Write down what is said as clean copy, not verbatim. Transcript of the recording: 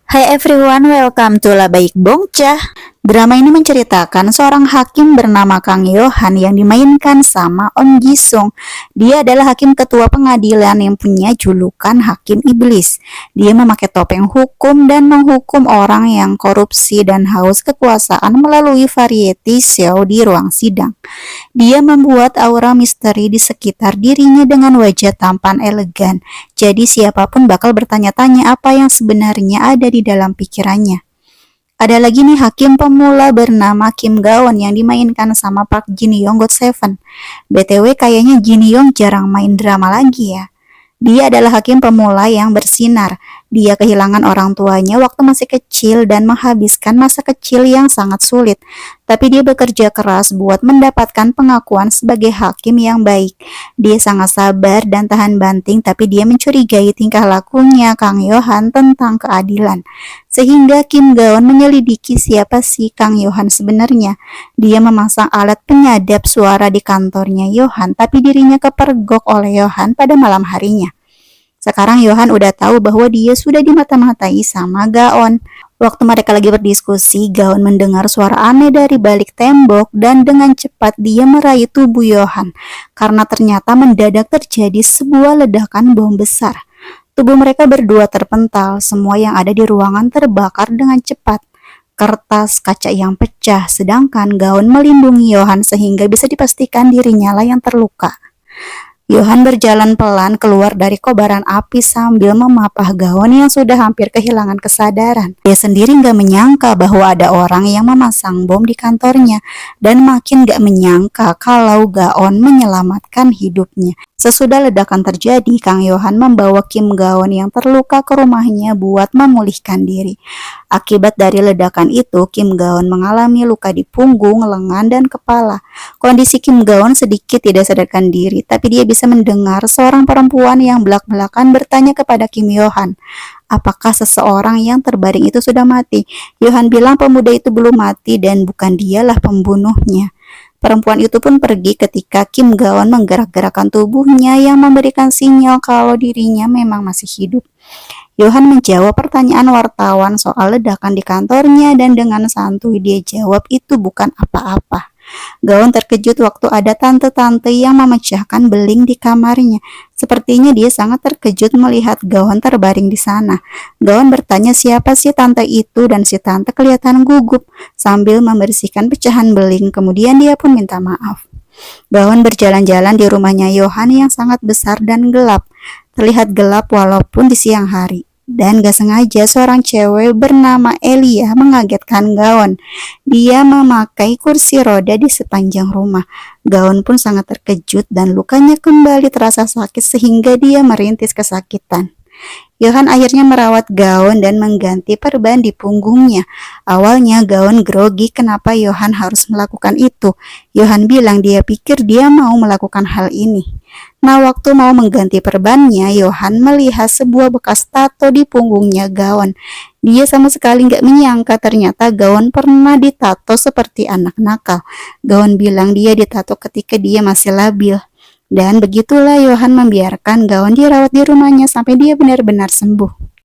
Hai everyone, welcome to La Baik Bongcah. Drama ini menceritakan seorang hakim bernama Kang Yohan yang dimainkan sama On Ji Sung. Dia adalah hakim ketua pengadilan yang punya julukan Hakim Iblis. Dia memakai topeng hukum dan menghukum orang yang korupsi dan haus kekuasaan melalui variety show di ruang sidang. Dia membuat aura misteri di sekitar dirinya dengan wajah tampan elegan. Jadi siapapun bakal bertanya-tanya apa yang sebenarnya ada di dalam pikirannya. Ada lagi nih hakim pemula bernama Kim Gaon yang dimainkan sama Park Jin Young GOT7. BTW kayaknya Jin Young jarang main drama lagi ya. Dia adalah hakim pemula yang bersinar. Dia kehilangan orang tuanya waktu masih kecil dan menghabiskan masa kecil yang sangat sulit. Tapi dia bekerja keras buat mendapatkan pengakuan sebagai hakim yang baik. Dia sangat sabar dan tahan banting, tapi dia mencurigai tingkah lakunya Kang Yohan tentang keadilan. Sehingga Kim Gaon menyelidiki siapa sih Kang Yohan sebenarnya. Dia memasang alat penyadap suara di kantornya Yohan, tapi dirinya kepergok oleh Yohan pada malam harinya. Sekarang Yohan udah tahu bahwa dia sudah dimata-matai sama Gaon. Waktu mereka lagi berdiskusi, Gaon mendengar suara aneh dari balik tembok dan dengan cepat dia meraih tubuh Yohan karena ternyata mendadak terjadi sebuah ledakan bom besar. Tubuh mereka berdua terpental, semua yang ada di ruangan terbakar dengan cepat. Kertas, kaca yang pecah, sedangkan Gaon melindungi Yohan sehingga bisa dipastikan dirinya lah yang terluka. Yohan berjalan pelan keluar dari kobaran api sambil memapah Gaon yang sudah hampir kehilangan kesadaran. Dia sendiri gak menyangka bahwa ada orang yang memasang bom di kantornya dan makin gak menyangka kalau Gaon menyelamatkan hidupnya. Sesudah ledakan terjadi, Kang Yohan membawa Kim Gaon yang terluka ke rumahnya buat memulihkan diri. Akibat dari ledakan itu, Kim Gaon mengalami luka di punggung, lengan, dan kepala. Kondisi Kim Gaon sedikit tidak sadarkan diri, tapi dia bisa mendengar seorang perempuan yang belak-belakan bertanya kepada Kim Yohan, apakah seseorang yang terbaring itu sudah mati? Yohan bilang pemuda itu belum mati dan bukan dialah pembunuhnya. Perempuan itu pun pergi ketika Kim Gaon menggerak-gerakkan tubuhnya yang memberikan sinyal kalau dirinya memang masih hidup. Yohan menjawab pertanyaan wartawan soal ledakan di kantornya dan dengan santuy dia jawab itu bukan apa-apa. Gaon terkejut waktu ada tante-tante yang memecahkan beling di kamarnya. Sepertinya dia sangat terkejut melihat Gaon terbaring di sana. Gaon bertanya siapa sih tante itu dan si tante kelihatan gugup sambil membersihkan pecahan beling. Kemudian dia pun minta maaf. Gaon berjalan-jalan di rumahnya Yohan yang sangat besar dan gelap. Terlihat gelap walaupun di siang hari. Dan gak sengaja seorang cewek bernama Elia mengagetkan Gaon. Dia memakai kursi roda di sepanjang rumah. Gaon pun sangat terkejut dan lukanya kembali terasa sakit sehingga dia merintis kesakitan. Yohan akhirnya merawat Gaon dan mengganti perban di punggungnya. Awalnya Gaon grogi kenapa Yohan harus melakukan itu. Yohan bilang dia pikir dia mau melakukan hal ini. Nah, waktu mau mengganti perbannya, Yohan melihat sebuah bekas tato di punggungnya Gaon. Dia sama sekali nggak menyangka ternyata Gaon pernah ditato seperti anak nakal. Gaon bilang dia ditato ketika dia masih labil. Dan begitulah Yohan membiarkan Gaon dirawat di rumahnya sampai dia benar-benar sembuh.